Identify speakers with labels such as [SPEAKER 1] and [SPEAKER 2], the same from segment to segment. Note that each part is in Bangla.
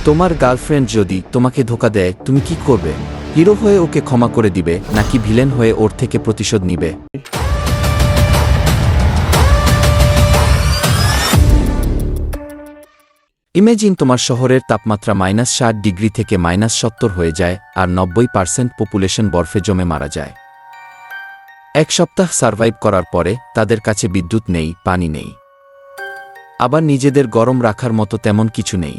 [SPEAKER 1] তোমার গার্লফ্রেন্ড যদি তোমাকে ধোঁকা দেয় তুমি কি করবে? হিরো হয়ে ওকে ক্ষমা করে দিবে নাকি ভিলেন হয়ে ওর থেকে প্রতিশোধ নিবে? ইমেজিন তোমার শহরের তাপমাত্রা -60 ডিগ্রি থেকে -70 হয়ে যায় আর 90% পপুলেশন বরফে জমে মারা যায়। এক সপ্তাহ সার্ভাইভ করার পরে তাদের কাছে বিদ্যুৎ নেই, পানি নেই, আবার নিজেদের গরম রাখার মতো তেমন কিছু নেই।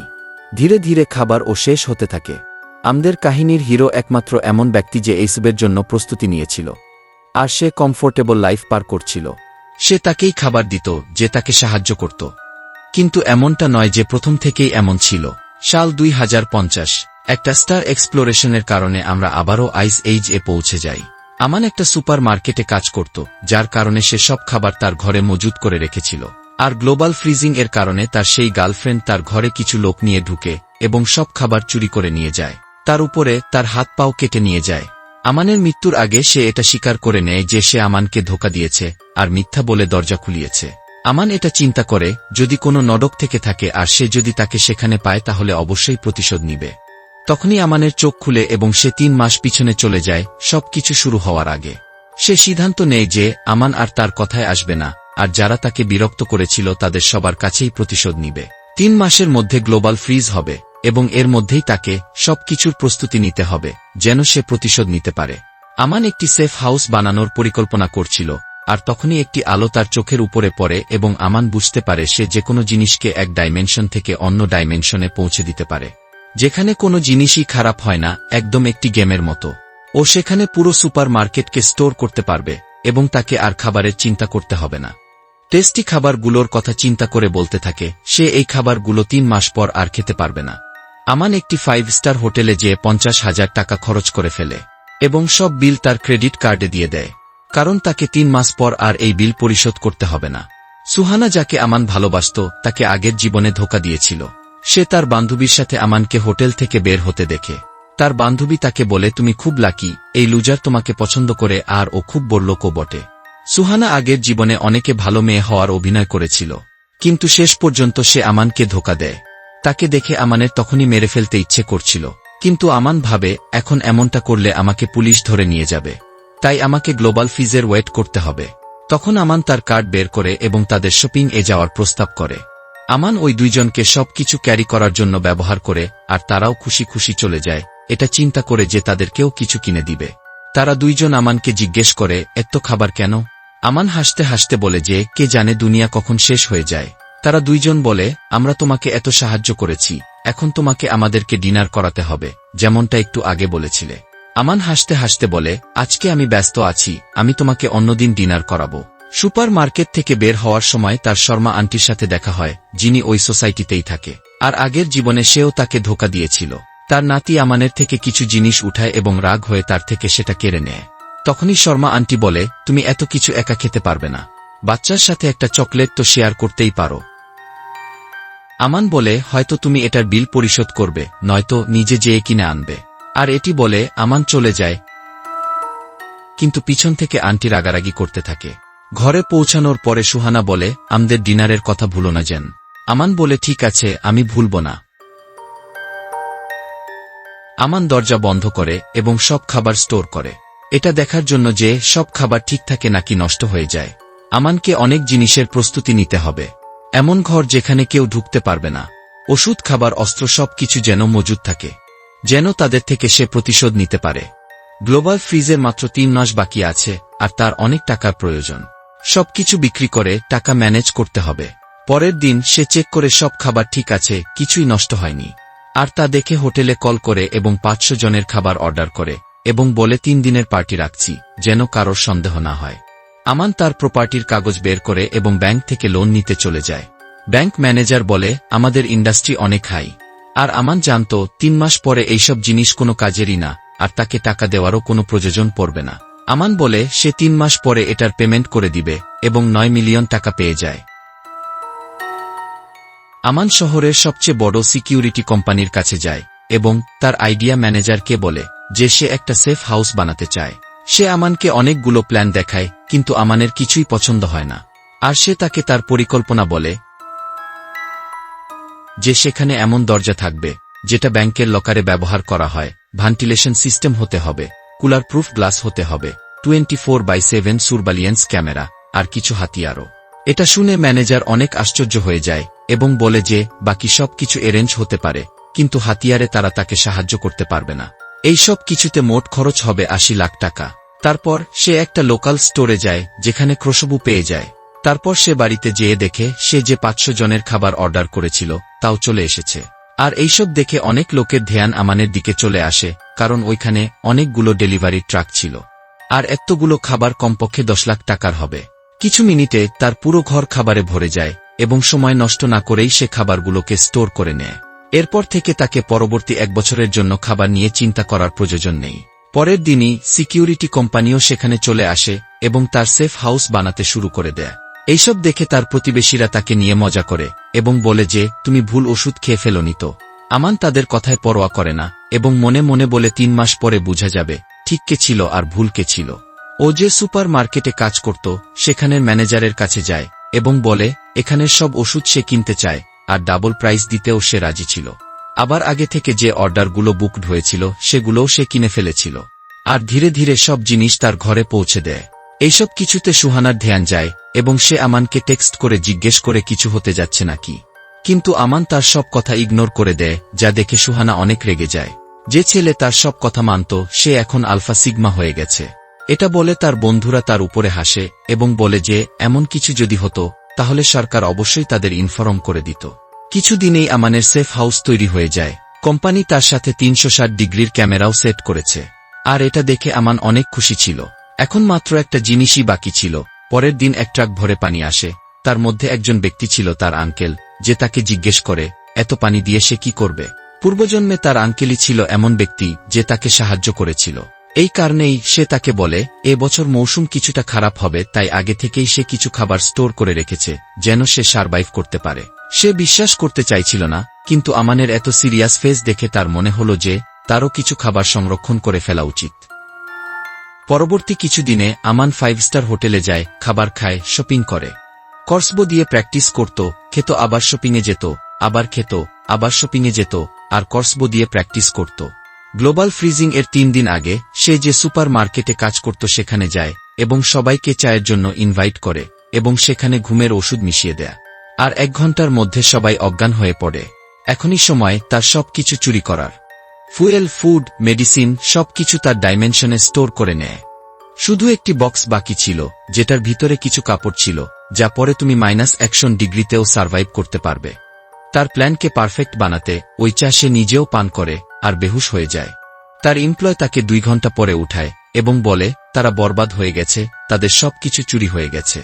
[SPEAKER 1] ধীরে ধীরে খাবার ও শেষ হতে থাকে। আমাদের কাহিনীর হিরো একমাত্র এমন ব্যক্তি যে এইসবের জন্য প্রস্তুতি নিয়েছিল, আর সে কমফোর্টেবল লাইফ পার করছিল। সে তাকেই খাবার দিত যে তাকে সাহায্য করত, কিন্তু এমনটা নয় যে প্রথম থেকেই এমন ছিল। সাল 2050, একটা স্টার এক্সপ্লোরেশনের কারণে আমরা আবারও আইস এইজ এ পৌঁছে যাই। আমান একটা সুপার মার্কেটে কাজ করত, যার কারণে সে সব খাবার তার ঘরে মজুত করে রেখেছিল। আর গ্লোবাল ফ্রিজিং এর কারণে তার সেই গার্লফ্রেন্ড তার ঘরে কিছু লোক নিয়ে ঢুকে এবং সব খাবার চুরি করে নিয়ে যায়। তার উপরে তার হাত পাও কেটে নিয়ে যায়। আমানের মৃত্যুর আগে সে এটা স্বীকার করে নেয় যে সে আমানকে ধোঁকা দিয়েছে আর মিথ্যা বলে দরজা খুলিয়েছে। আমান এটা চিন্তা করে যদি কোনো নরক থেকে থাকে আর সে যদি তাকে সেখানে পায় তাহলে অবশ্যই প্রতিশোধ নিবে। তখনই আমানের চোখ খুলে এবং সে 3 মাস পিছনে চলে যায়, সবকিছু শুরু হওয়ার আগে। সে সিদ্ধান্ত নেয় যে আমান আর তার কথায় আসবে না, আর যারা তাকে বিরক্ত করেছিল তাদের সবার কাছেই প্রতিশোধ নিবে। 3 মাসের মধ্যে গ্লোবাল ফ্রিজ হবে এবং এর মধ্যেই তাকে সবকিছুর প্রস্তুতি নিতে হবে যেন সে প্রতিশোধ নিতে পারে। আমান একটি সেফ হাউস বানানোর পরিকল্পনা করছিল, আর তখনই একটি আলো তার চোখের উপরে পড়ে এবং আমান বুঝতে পারে সে যেকোনো জিনিসকে এক ডাইমেনশন থেকে অন্য ডাইমেনশনে পৌঁছে দিতে পারে, যেখানে কোনো জিনিসই খারাপ হয় না, একদম একটি গেমের মতো। ও সেখানে পুরো সুপার মার্কেটকে স্টোর করতে পারবে এবং তাকে আর খাবারের চিন্তা করতে হবে না। টেস্টি খাবারগুলোর কথা চিন্তা করে বলতে থাকে সে এই খাবারগুলো 3 মাস পর আর খেতে পারবে না। আমান একটি 5 স্টার হোটেলে যেয়ে 50,000 টাকা খরচ করে ফেলে এবং সব বিল তার ক্রেডিট কার্ডে দিয়ে দেয়, কারণ তাকে 3 মাস পর আর এই বিল পরিশোধ করতে হবে না। সুহানা, যাকে আমান ভালোবাসত, তাকে আগের জীবনে ধোঁকা দিয়েছিল। সে তার বান্ধবীর সাথে আমানকে হোটেল থেকে বের হতে দেখে। তার বান্ধবী তাকে বলে, তুমি খুব লাকি, এই লুজার তোমাকে পছন্দ করে আর ও খুব বড়লোকও বটে। সুহানা আগের জীবনে অনেকে ভালো মেয়ে হওয়ার অভিনয় করেছিল, কিন্তু শেষ পর্যন্ত সে আমানকে ধোঁকা দেয়। তাকে দেখে আমানের তখনই মেরে ফেলতে ইচ্ছে করছিল, কিন্তু আমান ভাবে এখন এমনটা করলে আমাকে পুলিশ ধরে নিয়ে যাবে, তাই আমাকে গ্লোবাল ফ্রিজের ওয়েট করতে হবে। তখন আমান তার কার্ড বের করে এবং তাদের শপিং এ যাওয়ার প্রস্তাব করে। আমান ওই দুইজনকে সবকিছু ক্যারি করার জন্য ব্যবহার করে আর তারাও খুশি খুশি চলে যায়, এটা চিন্তা করে যে তাদের কেউ কিছু কিনে দিবে। তারা দুইজন আমানকে জিজ্ঞেস করে, এত খাবার কেন? আমান হাসতে হাসতে বলে যে কে জানে দুনিয়া কখন শেষ হয়ে যায়। তারা দুইজন বলে, আমরা তোমাকে এত সাহায্য করেছি, এখন তোমাকে আমাদেরকে ডিনার করাতে হবে, যেমনটা একটু আগে বলেছিলে। আমান হাসতে হাসতে বলে, আজকে আমি ব্যস্ত আছি, আমি তোমাকে অন্যদিন ডিনার করাবো। সুপার মার্কেট থেকে বের হওয়ার সময় তার শর্মা আন্টির সাথে দেখা হয়, যিনি ওই সোসাইটিতেই থাকে, আর আগের জীবনে সেও তাকে ধোঁকা দিয়েছিল। তার নাতি আমানের থেকে কিছু জিনিস উঠায় এবং রাগ হয়ে তার থেকে সেটা কেড়ে নেয়। তখনই শর্মা আন্টি বলে, তুমি এত কিছু একা খেতে পারবে না, বাচ্চার সাথে একটা চকলেট তো শেয়ার করতেই পারো। আমান বলে, হয়তো তুমি এটার বিল পরিশোধ করবে, নয়তো নিজে যেয়ে কিনে আনবে। আর এটি বলে আমান চলে যায়, কিন্তু পিছন থেকে আন্টি রাগারাগি করতে থাকে। ঘরে পৌঁছানোর পরে সুহানা বলে, আমাদের ডিনারের কথা ভুলো না যেন। আমান বলে, ঠিক আছে, আমি ভুলব না। আমান দরজা বন্ধ করে এবং সব খাবার স্টোর করে, এটা দেখার জন্য যে সব খাবার ঠিক থাকে নাকি নষ্ট হয়ে যায়। আমানকে অনেক জিনিসের প্রস্তুতি নিতে হবে, এমন ঘর যেখানে কেউ ঢুকতে পারবে না, ওষুধ, খাবার, অস্ত্র, সব কিছু যেন মজুদ থাকে, যেন তাদের থেকে সে প্রতিশোধ নিতে পারে। গ্লোবাল ফ্রিজের মাত্র 3 মাস বাকি আছে আর তার অনেক টাকার প্রয়োজন। সবকিছু বিক্রি করে টাকা ম্যানেজ করতে হবে। পরের দিন সে চেক করে সব খাবার ঠিক আছে, কিছুই নষ্ট হয়নি। আর তা দেখে হোটেলে কল করে এবং 500 জনের খাবার অর্ডার করে এবং বলে 3 দিনের পার্টি রাখছি, যেন কারোর সন্দেহ না হয়। আমান তার প্রপার্টির কাগজ বের করে এবং ব্যাংক থেকে লোন নিতে চলে যায়। ব্যাংক ম্যানেজার বলে, আমাদের ইন্ডাস্ট্রি অনেক হাই। আর আমান জানত 3 মাস পরে এইসব জিনিস কোনো কাজেরই না, আর তাকে টাকা দেওয়ারও কোনো প্রয়োজন পড়বে না। আমান বলে সে 3 মাস পরে এটার পেমেন্ট করে দিবে এবং 9 মিলিয়ন টাকা পেয়ে যায়। আমান শহরের সবচেয়ে বড় সিকিউরিটি কোম্পানির কাছে যায় এবং তার আইডিয়া ম্যানেজারকে বলে যে সে একটা সেফ হাউস বানাতে চায়। সে আমানকে অনেকগুলো প্ল্যান দেখায়, কিন্তু আমানের কিছুই পছন্দ হয় না। আর সে তাকে তার পরিকল্পনা বলে যে সেখানে এমন দরজা থাকবে যেটা ব্যাংকের লকারে ব্যবহার করা হয়, ভেন্টিলেশন সিস্টেম হতে হবে, কুলার প্রুফ গ্লাস হতে হবে, 24/7 সার্ভেইল্যান্স ক্যামেরা, আর কিছু হাতিয়ারও। এটা শুনে ম্যানেজার অনেক আশ্চর্য হয়ে যায় এবং বলে যে বাকি সব কিছু অ্যারেঞ্জ হতে পারে, কিন্তু হাতিয়ারে তারা তাকে সাহায্য করতে পারবে না। এই সব কিছুতে মোট খরচ হবে 80 লাখ টাকা। তারপর সে একটা লোকাল স্টোরে যায় যেখানে খুশবু পেয়ে যায়। তারপর সে বাড়িতে যেয়ে দেখে সে যে 500 জনের খাবার অর্ডার করেছিল তাও চলে এসেছে। আর এইসব দেখে অনেক লোকের ধ্যান আমানের দিকে চলে আসে, কারণ ওইখানে অনেকগুলো ডেলিভারি ট্রাক ছিল। আর এতগুলো খাবার কমপক্ষে 10 লাখ টাকার হবে। কিছু মিনিটে তার পুরো ঘর খাবারে ভরে যায় এবং সময় নষ্ট না করেই সে খাবারগুলোকে স্টোর করে নেয়। এরপর থেকে তাকে পরবর্তী 1 বছরের জন্য খাবার নিয়ে চিন্তা করার প্রয়োজন নেই। পরের দিনই সিকিউরিটি কোম্পানিও সেখানে চলে আসে এবং তার সেফ হাউস বানাতে শুরু করে দেয়। এইসব দেখে তার প্রতিবেশীরা তাকে নিয়ে মজা করে এবং বলে যে তুমি ভুল ওষুধ খেয়ে ফেলোনি তো। আমান তাদের কথায় পরোয়া করে না এবং মনে মনে বলে 3 মাস পরে বোঝা যাবে ঠিক কে ছিল আর ভুল কে ছিল। ও যে সুপার মার্কেটে কাজ করত সেখানের ম্যানেজারের কাছে যায় এবং বলে এখানের সব ওষুধ সে কিনতে চায় আর ডাবল প্রাইস দিতেও সে রাজি ছিল। আবার আগে থেকে যে অর্ডারগুলো বুকড হয়েছিল সেগুলোও সে কিনে ফেলেছিল। আর ধীরে ধীরে সব জিনিস তার ঘরে পৌঁছে দেয়। এইসব কিছুতে সুহানার ধ্যান যায় এবং সে আমানকে টেক্সট করে জিজ্ঞেস করে কিছু হতে যাচ্ছে নাকি। কিন্তু আমান তার সব কথা ইগনোর করে দেয়, যা দেখে সুহানা অনেক রেগে যায়। যে ছেলে তার সব কথা মানত সে এখন আলফা সিগমা হয়ে গেছে। এটা বলে তার বন্ধুরা তার উপরে হাসে এবং বলে যে এমন কিছু যদি হতো তাহলে সরকার অবশ্যই তাদের ইনফর্ম করে দিত। কিছুদিনেই আমানের সেফ হাউস তৈরি হয়ে যায়। কোম্পানি তার সাথে 360 ডিগ্রির ক্যামেরাও সেট করেছে। আর এটা দেখে আমান অনেক খুশি ছিল। এখন মাত্র একটা জিনিসই বাকি ছিল। পরের দিন এক ট্রাক ভরে পানি আসে। তার মধ্যে একজন ব্যক্তি ছিল তার আঙ্কেল, যে তাকে জিজ্ঞেস করে এত পানি দিয়ে সে কি করবে। পূর্বজন্মে তার আঙ্কেলই ছিল এমন ব্যক্তি যে তাকে সাহায্য করেছিল। এই কারণেই সে তাকে বলে এ বছর মৌসুম কিছুটা খারাপ হবে, তাই আগে থেকেই সে কিছু খাবার স্টোর করে রেখেছে যেন সে সারভাইভ করতে পারে। সে বিশ্বাস করতে চাইছিল না, কিন্তু আমানের এত সিরিয়াস ফেস দেখে তার মনে হলো যে তারও কিছু খাবার সংরক্ষণ করে ফেলা উচিত। পরবর্তী কিছুদিনে আমান 5 স্টার হোটেলে যায়, খাবার খায়, শপিং করে। কর্সবো দিয়ে প্র্যাকটিস করত, খেত, আবার শপিংয়ে যেত, আবার খেত, আবার শপিংয়ে যেত, আর কর্সবো দিয়ে প্র্যাকটিস করত। গ্লোবাল ফ্রিজিং এর 3 দিন আগে সে যে সুপার মার্কেটে কাজ করত সেখানে যায় এবং সবাইকে চায়ের জন্য ইনভাইট করে এবং সেখানে ঘুমের ওষুধ মিশিয়ে দেয়। আর 1 ঘন্টার মধ্যে সবাই অজ্ঞান হয়ে পড়ে। এখনই সময় তার সব কিছু চুরি করার। ফুয়েল, ফুড, মেডিসিন সবকিছু তার ডাইমেনশনে স্টোর করে নেয়। শুধু একটি বক্স বাকি ছিল যেটার ভিতরে কিছু কাপড় ছিল, যা পরে তুমি -100 ডিগ্রিতেও সারভাইভ করতে পারবে। তার প্ল্যানকে পারফেক্ট বানাতে ওই চা সে নিজেও পান করে আর বেহুশ হয়ে যায়। তার এমপ্লয় তাকে 2 ঘন্টা পরে উঠায় এবং বলে তারা বরবাদ হয়ে গেছে, তাদের সবকিছু চুরি হয়ে গেছে।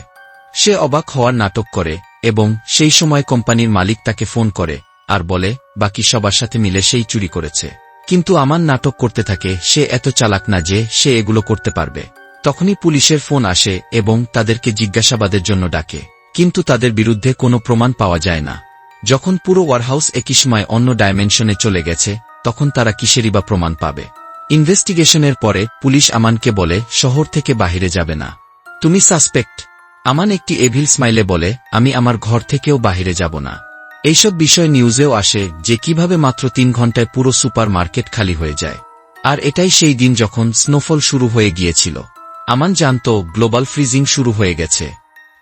[SPEAKER 1] সে অবাক হওয়ার নাটক করে এবং সেই সময় কোম্পানির মালিক তাকে ফোন করে আর বলে বাকি সবার সাথে মিলে সেই চুরি করেছে। কিন্তু আমান নাটক করতে থাকে সে এত চালাক না যে সে এগুলো করতে পারবে। তখনই পুলিশের ফোন আসে এবং তাদেরকে জিজ্ঞাসাবাদের জন্য ডাকে, কিন্তু তাদের বিরুদ্ধে কোনো প্রমাণ পাওয়া যায় না। যখন পুরো ওয়ারহাউস একই সময় অন্য ডাইমেনশনে চলে গেছে তখন তারা কিসেরই বা প্রমাণ পাবে। ইনভেস্টিগেশনের পরে পুলিশ আমানকে বলে শহর থেকে বাহিরে যাবে না, তুমি সাসপেক্ট। আমান একটি এভিল স্মাইলে বলে আমি আমার ঘর থেকেও বাহিরে যাব না। এইসব বিষয় নিউজেও আসে যে কিভাবে মাত্র 3 ঘন্টায় পুরো সুপার মার্কেট খালি হয়ে যায়। আর এটাই সেই দিন যখন স্নোফল শুরু হয়ে গিয়েছিল। আমান জানত গ্লোবাল ফ্রিজিং শুরু হয়ে গেছে।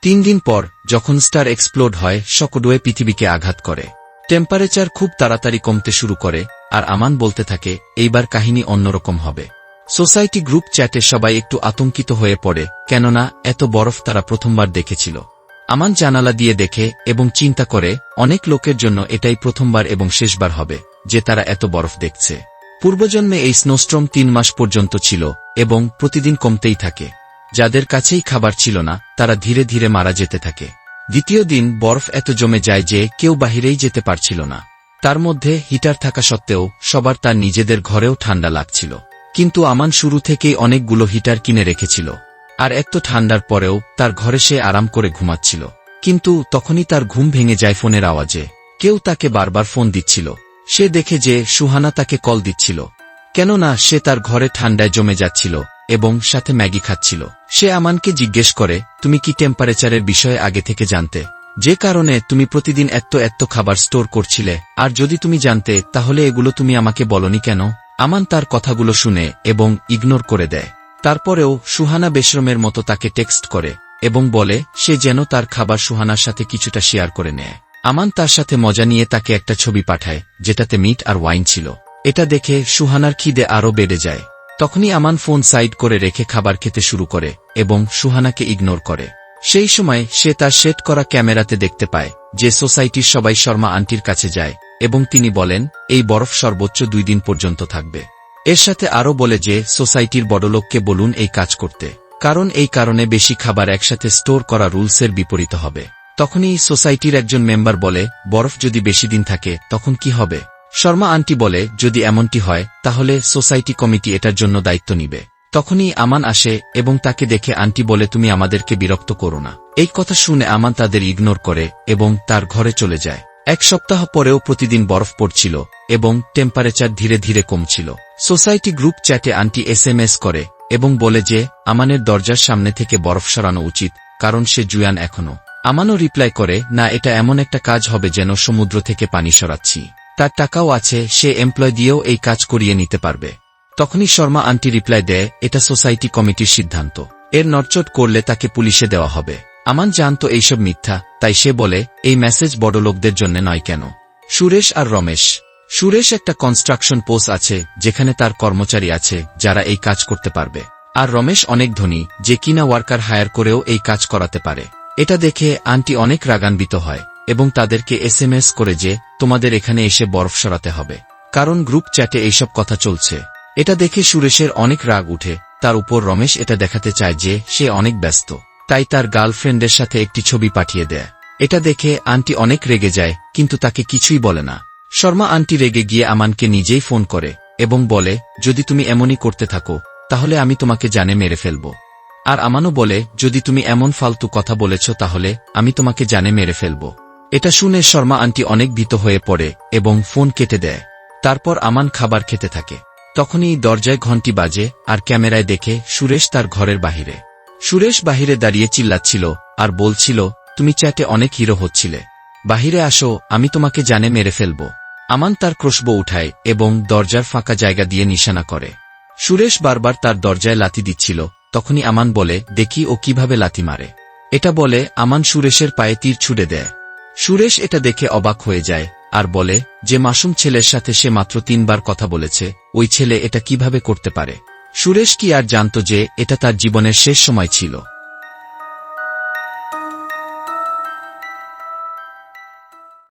[SPEAKER 1] 3 দিন পর যখন স্টার এক্সপ্লোড হয় শকওয়েভ পৃথিবীকে আঘাত করে। টেম্পারেচার খুব তাড়াতাড়ি কমতে শুরু করে আর আমান বলতে থাকে এইবার কাহিনী অন্যরকম হবে। সোসাইটি গ্রুপ চ্যাটে সবাই একটু আতঙ্কিত হয়ে পড়ে, কেননা এত বরফ তারা প্রথমবার দেখেছিল। আমান জানালা দিয়ে দেখে এবং চিন্তা করে অনেক লোকের জন্য এটাই প্রথমবার এবং শেষবার হবে যে তারা এত বরফ দেখছে। পূর্বজন্মে এই স্নোস্টর্ম 3 মাস পর্যন্ত ছিল এবং প্রতিদিন কমতেই থাকে। যাদের কাছেই খাবার ছিল না তারা ধীরে ধীরে মারা যেতে থাকে। দ্বিতীয় দিন বরফ এত জমে যায় যে কেউ বাহিরেই যেতে পারছিল না। তার মধ্যে হিটার থাকা সত্ত্বেও সবার তার নিজেদের ঘরেও ঠান্ডা লাগছিল। কিন্তু আমান শুরু থেকেই অনেকগুলো হিটার কিনে রেখেছিল। আর এত ঠান্ডার পরেও তার ঘরে সে আরাম করে ঘুমাচ্ছিল। কিন্তু তখনই তার ঘুম ভেঙে যায় ফোনের আওয়াজে। কেউ তাকে বারবার ফোন দিচ্ছিল। সে দেখে যে সুহানা তাকে কল দিচ্ছিল, কেননা সে তার ঘরে ঠান্ডায় জমে যাচ্ছিল এবং সাথে ম্যাগি খাচ্ছিল। সে আমানকে জিজ্ঞেস করে তুমি কি টেম্পারেচারের বিষয়ে আগে থেকে জানতে। যে কারণে তুমি প্রতিদিন এত খাবার স্টোর করছিলে, আর যদি তুমি জানতে তাহলে এগুলো তুমি আমাকে বলনি কেন? আমান তার কথাগুলো শুনে এবং ইগনোর করে দেয়। তারপরেও সুহানা বেশরমের মতো তাকে টেক্সট করে এবং বলে সে যেন তার খাবার সুহানার সাথে কিছুটা শেয়ার করে নেয়। আমান তার সাথে মজা নিয়ে তাকে একটা ছবি পাঠায় যেটাতে মিট আর ওয়াইন ছিল। এটা দেখে সুহানার খিদে আরও বেড়ে যায়। তখনই আমান ফোন সাইড করে রেখে খাবার খেতে শুরু করে এবং সুহানাকে ইগনোর করে। সেই সময় সে তার সেট করা ক্যামেরাতে দেখতে পায় যে সোসাইটির সবাই শর্মা আন্টির কাছে যায় এবং তিনি বলেন এই বরফ সর্বোচ্চ 2 দিন পর্যন্ত থাকবে। এর সাথে আরও বলে যে সোসাইটির বড়লোককে বলুন এই কাজ করতে, কারণ এই কারণে বেশি খাবার একসাথে স্টোর করা রুলসের বিপরীত হবে। তখনই সোসাইটির একজন মেম্বার বলে বরফ যদি বেশি দিন থাকে তখন কি হবে? শর্মা আন্টি বলে যদি এমনটি হয় তাহলে সোসাইটি কমিটি এটার জন্য দায়িত্ব নিবে। তখনই আমান আসে এবং তাকে দেখে আন্টি বলে তুমি আমাদেরকে বিরক্ত করো না। এই কথা শুনে আমান তাদের ইগনোর করে এবং তার ঘরে চলে যায়। 1 সপ্তাহ পরেও প্রতিদিন বরফ পড়ছিল এবং টেম্পারেচার ধীরে ধীরে কমছিল। সোসাইটি গ্রুপ চ্যাটে আন্টি SMS করে এবং বলে যে আমানের দরজার সামনে থেকে বরফ সরানো উচিত, কারণ সে জুয়ান এখনো। আমানও রিপ্লাই করে না, এটা এমন একটা কাজ হবে যেন সমুদ্র থেকে পানি সরাচ্ছি, তার টাকাও আছে, সে এমপ্লয় দিয়েও এই কাজ করিয়ে নিতে পারবে। তখনই শর্মা আন্টি রিপ্লাই দেয় এটা সোসাইটি কমিটির সিদ্ধান্ত, এর নড়চড় করলে তাকে পুলিশে দেওয়া হবে। আমান জানতো এইসব মিথ্যা, তাই সে বলে এই মেসেজ বড়লোকদের জন্য নয় কেন? সুরেশ আর রমেশ। সুরেশ একটা কনস্ট্রাকশন পোস্ট আছে যেখানে তার কর্মচারী আছে যারা এই কাজ করতে পারবে, আর রমেশ অনেক ধনী যে কিনা ওয়ার্কার হায়ার করেও এই কাজ করাতে পারে। এটা দেখে আন্টি অনেক রাগান্বিত হয় এবং তাদেরকে SMS করে যে তোমাদের এখানে এসে বরফ সরাতে হবে, কারণ গ্রুপ চ্যাটে এইসব কথা চলছে। এটা দেখে সুরেশের অনেক রাগ উঠে। তার উপর রমেশ এটা দেখাতে চায় যে সে অনেক ব্যস্ত, তাই তার গার্লফ্রেন্ডের সাথে একটি ছবি পাঠিয়ে দেয়। এটা দেখে আন্টি অনেক রেগে যায় কিন্তু তাকে কিছুই বলে না। শর্মা আন্টি রেগে গিয়ে আমানকে নিজেই ফোন করে এবং বলে যদি তুমি এমনই করতে থাকো তাহলে আমি তোমাকে জানে মেরে ফেলব। আর আমানও বলে যদি তুমি এমন ফালতু কথা বলেছ তাহলে আমি তোমাকে জানে মেরে ফেলব। এটা শুনে শর্মা আন্টি অনেক ভীত হয়ে পড়ে এবং ফোন কেটে দেয়। তারপর আমান খাবার খেতে থাকে। তখনই দরজায় ঘণ্টি বাজে আর ক্যামেরায় দেখে সুরেশ তার ঘরের বাহিরে। সুরেশ বাহিরে দাঁড়িয়ে চিল্লাচ্ছিল আর বলছিল তুমি চ্যাটে অনেক হিরো হচ্ছিলে, বাহিরে আসো, আমি তোমাকে জানে মেরে ফেলব। আমান তার ক্রসবো উঠায় এবং দরজার ফাঁকা জায়গা দিয়ে নিশানা করে। সুরেশ বারবার তার দরজায় লাথি দিচ্ছিল। তখনই আমান বলে দেখি ও কিভাবে লাথি মারে। এটা বলে আমান সুরেশের পায়ে তীর ছুড়ে দেয়। সুরেশ এটা দেখে অবাক হয়ে যায় আর বলে যে মাসুম ছেলের সাথে সে মাত্র 3 বার কথা বলেছে, ওই ছেলে এটা কিভাবে করতে পারে? সুরেশ কি আর জানত যে এটা তার জীবনের শেষ সময় ছিল?